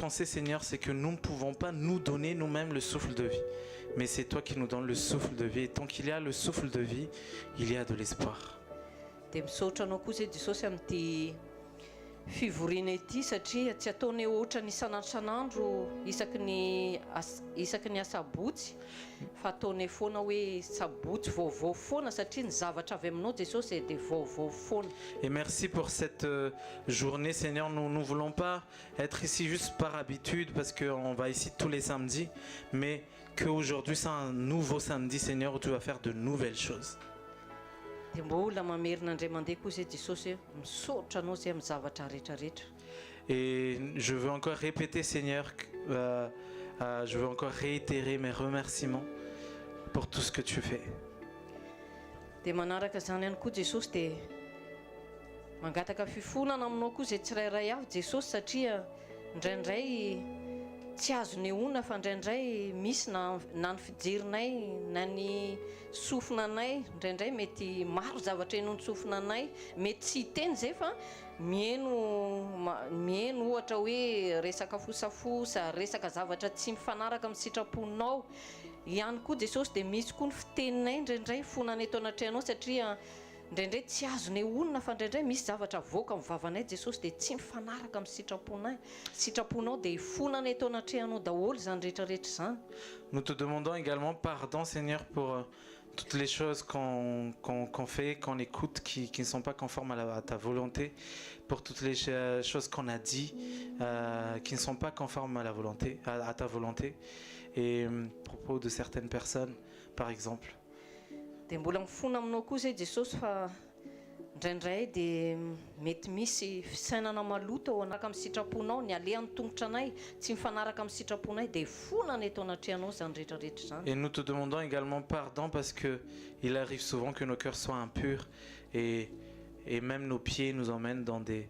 qu'on sait, Seigneur, c'est que nous ne pouvons pas nous donner nous-mêmes le souffle de vie. Mais c'est toi qui nous donnes le souffle de vie. Et tant qu'il y a le souffle de vie, il y a de l'espoir. Dia misaotra anao koa zay Jesosy amin'ity fivoriana ity satria tsy ataonay ohatra ny isan'andro isaky ny asabotsy fa ataonay foana hoe sabotsy vaovao foana satria ny zavatra avy aminao Jesosy dia vaovao foana. Et merci pour cette journée, Seigneur. Nous ne voulons pas être ici juste par habitude parce qu'on va ici tous les samedis, mais qu'aujourd'hui c'est un nouveau samedi, Seigneur, où tu vas faire de nouvelles choses. Dia mbola mamerina indray mandeha koa zay Jesosy misaotra anao zay amin'ny zavatra rehetrarehetra. Et je veux encore répéter, Seigneur, je veux encore réitérer mes remerciements pour tout ce que tu fais. Dia manaraka zany ihany koa Jesosy dia mangataka fifonana aminao koa zay tsirairay avy Jesosy satria indraindray tsy azony ona fa indraindray misy na ny fijerinay na ny sofinanay indraindray mety maro zavatra eno ny sofinanay mety tsy hiteny zay fa mieno ohatra hoe resaka fosafosa resaka zavatra tsy mifanaraka amin'ny sitraponao ihany koa Jesosy dia misy koa ny fiteninay indraindray fonanay tao anaty anao satria indraindray tsy azony olona fa indraindray misy zavatra voaka amin'ny vavanay Jesosy dia tsy mifanaraka amin'ny sitraponao dia fonanay tao anaty anao daholo zany rehetrarehetra zany. Nous te demandons également pardon, Seigneur, pour toutes les choses qu'on fait, qu'on écoute, qui ne sont pas conformes à ta volonté, pour toutes les choses qu'on a dit, qui ne sont pas conformes à la volonté, à ta volonté, et à propos de certaines personnes, par exemple. Dia mbola mifona aminao koa zay Jesosy fa indraindray dia mety misy fisainana maloto ao anaraka amin'ny sitraponao ny alehan'ny tongotra anay tsy mifanaraka amin'ny sitraponay dia fonanay tao anaty anao zany rehetrarehetra zany. Et nous te demandons également pardon parce que il arrive souvent que nos cœurs soient impurs et même nos pieds nous emmènent dans des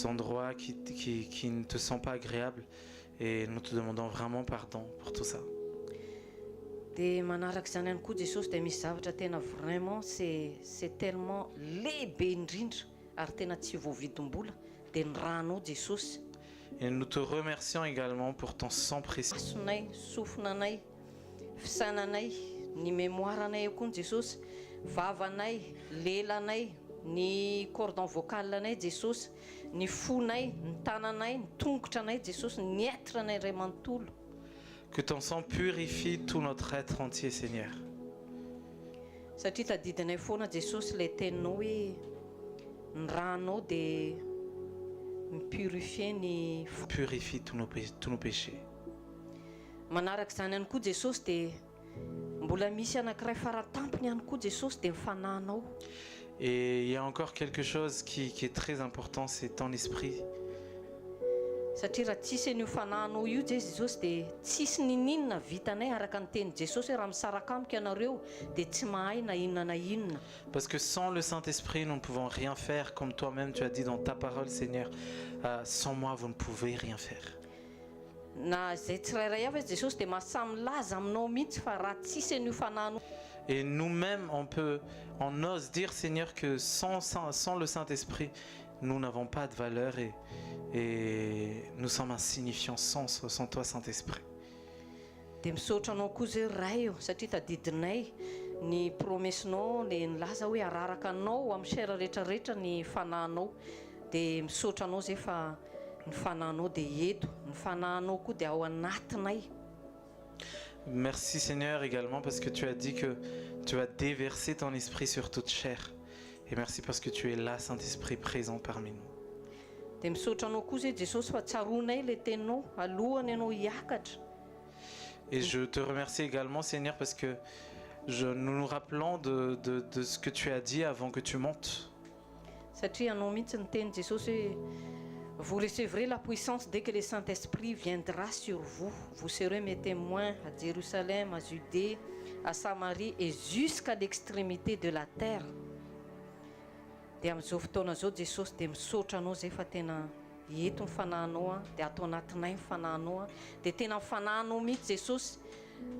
endroits qui ne te sont pas agréables et nous te demandons vraiment pardon pour tout ça. Dia manaraka zany ihany koa Jesosy dia misy zavatra tena vraiment c'est tellement lehibe indrindra ary tena tsy voavidim-bola dia ny ranao Jesosy. Et nous te remercions également pour ton sang précieux. Masonay, sofinanay, fisainanay, ny mémoirenay eo koa ny Jesosy, vavanay, lelanay, ny cordon vocalanay Jesosy, ny fonay, ny tananay, ny tongotranay Jesosy, ny etranay ray manontolo. Que ton sang purifie tout notre être entier, Seigneur. Satria tadidinay foana Jesosy ilay teninao hoe ny ranao dia purifie tous nos péchés. Manaraka zany ihany koa Jesosy dia mbola misy anankiray faratampony ihany koa Jesosy dia mifanahinao. Et il y a encore quelque chose qui est très important, c'est ton esprit. Satria raha tsisy an'io fanahinao io Jesosy dia tsisy ninona vitanay araka ny teny Jesosy raha misaraka amiko ianareo dia tsy mahay na inona na inona. Parce que sans le Saint-Esprit, nous ne pouvons rien faire, comme toi-même tu as dit dans ta parole, Seigneur. Sans moi, vous ne pouvez rien faire. Na zay tsirairay avy Jesosy dia mahasamy laza aminao mihitsy fa raha tsisy an'io fanahinao. Et nous-mêmes, on ose dire, Seigneur, que sans le Saint-Esprit, nous n'avons pas de valeur et nous sommes insignifiants sans toi, Saint-Esprit. Dia misaotra anao koa zay ray io satria tadidinay ny promessinao le nilaza hoe araraka anao amin'ny sera rehetrarehetra ny fanahinao dia misaotra anao zay fa ny fanahinao dia eto ny fanahinao koa dia ao anatinay. Merci Seigneur également parce que tu as dit que tu vas déverser ton esprit sur toute chair. Et merci parce que tu es là, Saint-Esprit, présent parmi nous. Dia misaotra anao koa zay Jesosy fa tsaronay le teninao alohany ianao hiakatra. Et je te remercie également Seigneur parce que nous nous rappelons de ce que tu as dit avant que tu montes. Satria anao mihitsy ny teny Jesosy hoe vous recevrez la puissance dès que le Saint-Esprit viendra sur vous. Vous serez mes témoins à Jérusalem, à Judée, à Samarie et jusqu'à l'extrémité de la terre. Dia amin'izao fotoana zao Jesosy dia misaotra anao zay fa tena eto ny fanahinao dia atao anatinay ny fanahinao dia tena mifanahinao mihitsy Jesosy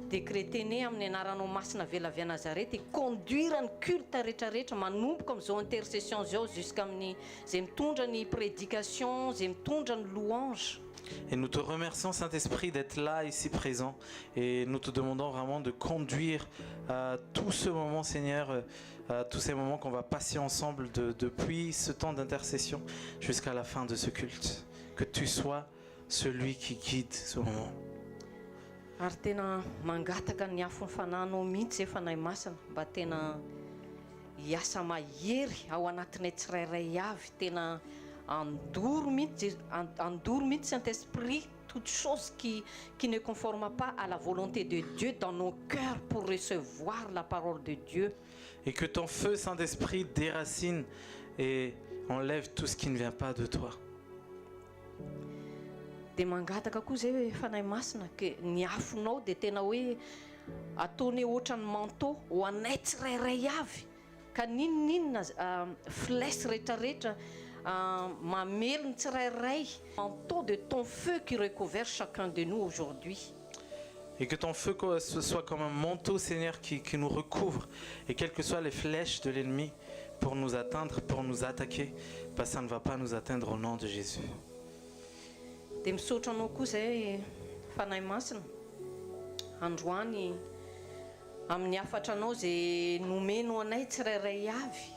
décrétenay amin'ny anaranao masina velavy Nazareth et conduire ny culte rehetrarehetra manomboka amin'izao intercession zao jusqu'à amin'ny zay mitondra ny prédication zay mitondra ny louange. Et nous te remercions, Saint-Esprit, d'être là, ici présent. Et nous te demandons vraiment de conduire tout ce moment, Seigneur, tous ces moments qu'on va passer ensemble depuis ce temps d'intercession jusqu'à la fin de ce culte. Que tu sois celui qui guide ce moment. Ary tena mangataka ny afo ny fananao mihitsy fanahy masina mba tena hiasa mahery ao anatinay tsirairay avy, tena andoro mihitsy Saint-Esprit toutes choses qui ne conforment pas à la volonté de Dieu dans nos cœurs pour recevoir la parole de Dieu. Et que ton feu, Saint-Esprit, déracine et enlève tout ce qui ne vient pas de toi. Dia mangataka koa zay fanahy masina ke ny afonao dia tena hoe ataony ohatran'ny manteau ho anay tsirairay avy, ka ninona flèche rehetrarehetra mamelony tsirairay, manteau de ton feu qui recouvre chacun de nous aujourd'hui. Et que ton feu soit comme un manteau, Seigneur, qui nous recouvre. Et quelles que soient les flèches de l'ennemi pour nous atteindre, pour nous attaquer, ça ne va pas nous atteindre au nom de Jésus. Dia misaotra anao koa zay fanahy masina androany amin'ny afatra anao zay nomeno anay tsirairay avy.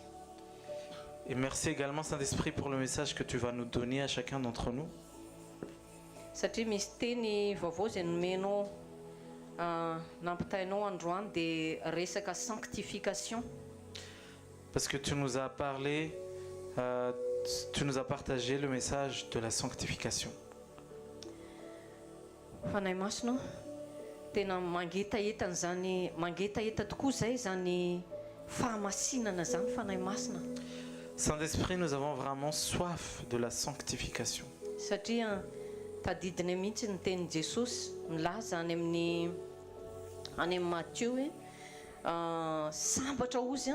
Et merci également, Saint-Esprit, pour le message que tu vas nous donner à chacun d'entre nous. Satria misy teny vaovao zay nomenao nampitainao androany dia resaka sanctification. Parce que tu nous as parlé, tu nous as partagé le message de la sanctification. Fanahy masina tena mangetaeta tokoa zay zany fahamasinana zany fanahy masina. Saint-Esprit, nous avons vraiment soif de la sanctification. Satria tadidiny mihitsy ny tenin Jesosy milaza any amin'ny Matthieu hoe sambatra ozy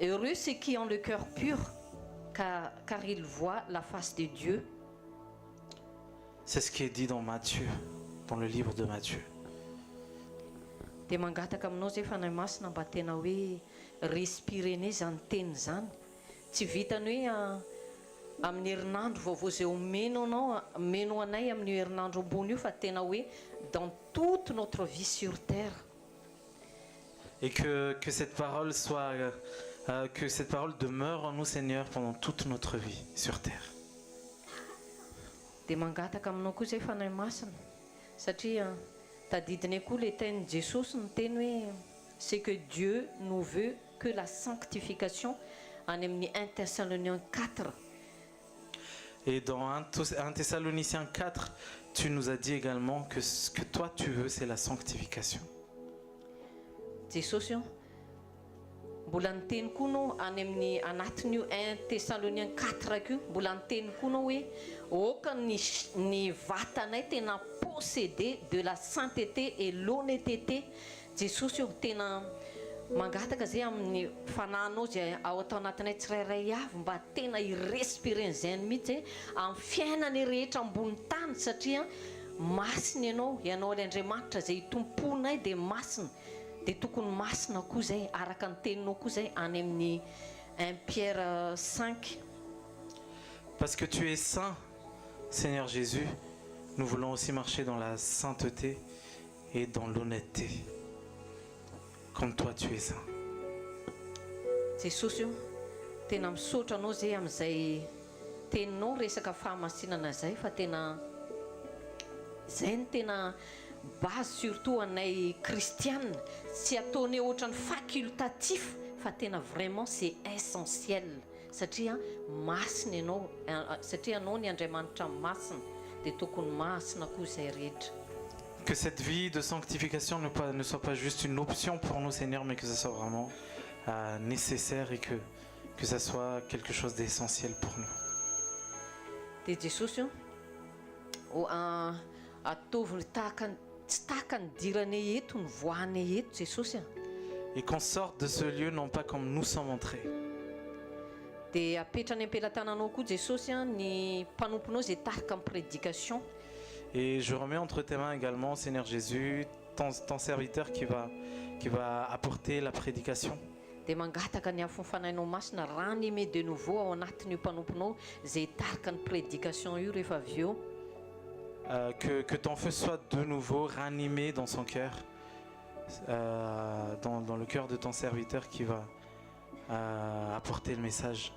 heureux ceux qui ont le cœur pur car ils voient la face de Dieu. C'est ce qui est dit dans Matthieu, dans le livre de Matthieu. Dia mangataka aminao zay fanahy masina mba tena hoe respirene zany teny zany, tsy vitany hoe amin'ny herinandro vaovao zay omeno anay amin'ny herinandro ambony io, fa tena hoe dans toute notre vie sur terre. Et que cette parole soit que cette parole demeure en nous, Seigneur, pendant toute notre vie sur terre. Dia mangataka aminao koa zay fanahy masina satria tadidiny koa le tenin Jesosy ny teny hoe c'est que Dieu nous veut que la sanctification en amin'ny 1 Thessaloniciens 4. Et dans 1 Thessaloniciens 4, tu nous as dit également que ce que toi tu veux, c'est la sanctification. Jesosy mbola niteny koa no any amin'ny anatin'io 1 Thessaloniciens 4 io mbola niteny koa no hoe oka ny vatanay tena possédé de la sainteté et l'honnêteté. Jesosy tena mangataka zay amin'ny fananao zay ao atao anatinay tsirairay avy mba tena irespireny zay mihitsy amin'ny fiainany rehetra ambony tany, satria masina ianao Andriamanitra zay tomponay dia masina, dia tokony masina koa zay araka ny teninao koa zay any amin'ny 1 Pierre 5. Parce que tu es saint, Seigneur Jésus, nous voulons aussi marcher dans la sainteté et dans l'honnêteté, comme toi tu es saint. Jesosy tena misaotra anao zay amin'izay teninao resaka fahamasinana zay, fa tena zay ny tena base surtout anay kristianina, tsy ataony ohatran'ny facultatif fa tena vraiment c'est essentiel, satria masina ianao, satria anao ny Andriamanitra masina dia tokony masina koa zay rehetra. Que cette vie de sanctification ne soit pas juste une option pour nous, Seigneur, mais que ce soit vraiment nécessaire et que ça soit quelque chose d'essentiel pour nous. Dia Jesosy ataovy tsy tahaka ny diranay eto, ny voanay eto Jesosy. Et qu'on sorte de ce lieu non pas comme nous sommes entrés. Dia apetrany am-pelatananao koa Jesosy ny mpanomponao zay tahaka amin'ny prédication. Et je remets entre tes mains également, Seigneur Jésus, ton serviteur qui va apporter la prédication. Dia mangataka ny afo fanahinao masina rano ime de nouveau ao anatin'io mpanomponao zay tahaka ny prédication io rehefa avy eo. que ton feu soit de nouveau ranimé dans son cœur, dans le cœur de ton serviteur qui va apporter le message.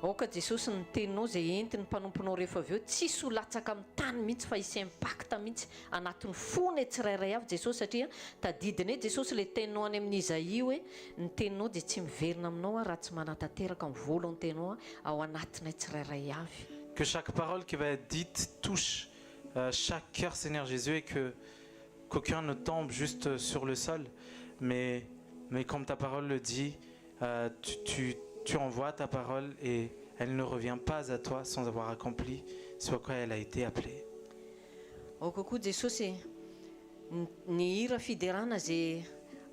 Aoka Jesosy ny teninao zay entiny mpanomponao rehefa avy eo tsisy ho latsaka amin'ny tany mihitsy fa hisy impacta mihitsy anatin'ny fony tsirairay avy Jesosy satria tadidiny e Jesosy le teninao any amin'ny Isaïe hoe ny teninao dia tsy miverina aminao raha tsy manatanteraka ny volonténao ao anatinay tsirairay avy. Que chaque parole qui va être dite touche chaque cœur, Seigneur Jésus, et qu'aucun ne tombe juste sur le sol, mais comme ta parole le dit, tu envoies ta parole et elle ne revient pas à toi sans avoir accompli ce à quoi elle a été appelée. Aoka koa Jesosy ny hira fiderana zay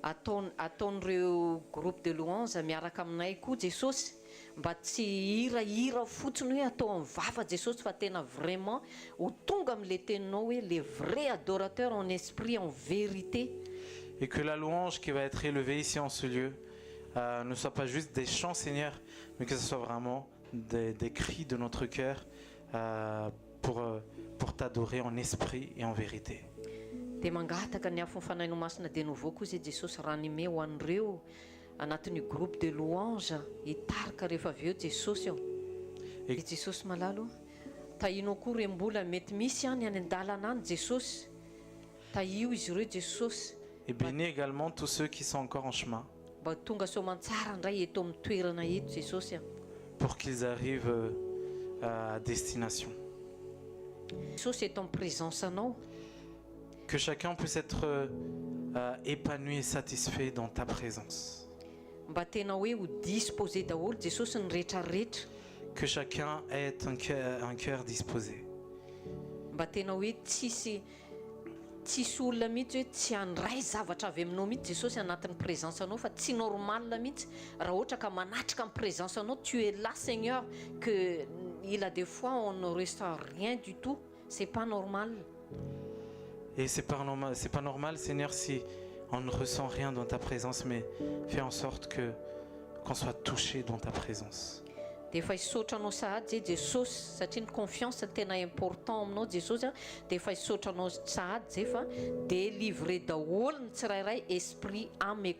ataon'ireo groupe de louange miaraka aminay koa Jesosy mba tsy hira fotsiny hoe atao amin'ny vava Jesosy fa tena vraiment ho tonga amin'le teninao hoe les vrais adorateurs en esprit en vérité. Et que la louange qui va être élevée ici en ce lieu ne soit pas juste des chants, Seigneur, mais que ce soit vraiment des cris de notre cœur pour t'adorer en esprit et en vérité. Dia mangataka ny afo mifanaino masina de nouveau koa zay Jesosy ranime ho an'ireo anatin'ny groupe de louange hitarika rehefa avy eo Jesosy ao. Dia Jesosy malalo tahinao koa rembola mety misy any an-dalana any Jesosy, tahio izy ireo Jesosy. Et bénis également tous ceux qui sont encore en chemin, mba tonga soamantsara ndray eto amin'ny toerana eto Jesosy pour qu'ils arrivent à destination. Jesosy eto amin'ny présence anao. Que chacun puisse être épanoui et satisfait dans ta présence. Mba tena hoe ho disposé daholo Jesosy ny rehetrarehetra. Que chacun ait un cœur disposé. Mba tena hoe tsisy olona mihitsy hoe tsy handray zavatra avy aminao mihitsy Jesosy anatin'ny présence anao fa tsy normal mihitsy raha ohatra ka manatrika amin'ny présence anao. Tu es là Seigneur, que il a des fois on ne ressent rien du tout, c'est pas normal. Et c'est pas normal Seigneur si on ne ressent rien dans ta présence, mais fais en sorte qu'on soit touché dans ta présence. Dia efa hisotranao sahady zay Jesosy satria ny confiance tena important aminao Jesosy dia efa hisotranao sahady zay fa délivré daholo ny tsirairay esprit âme et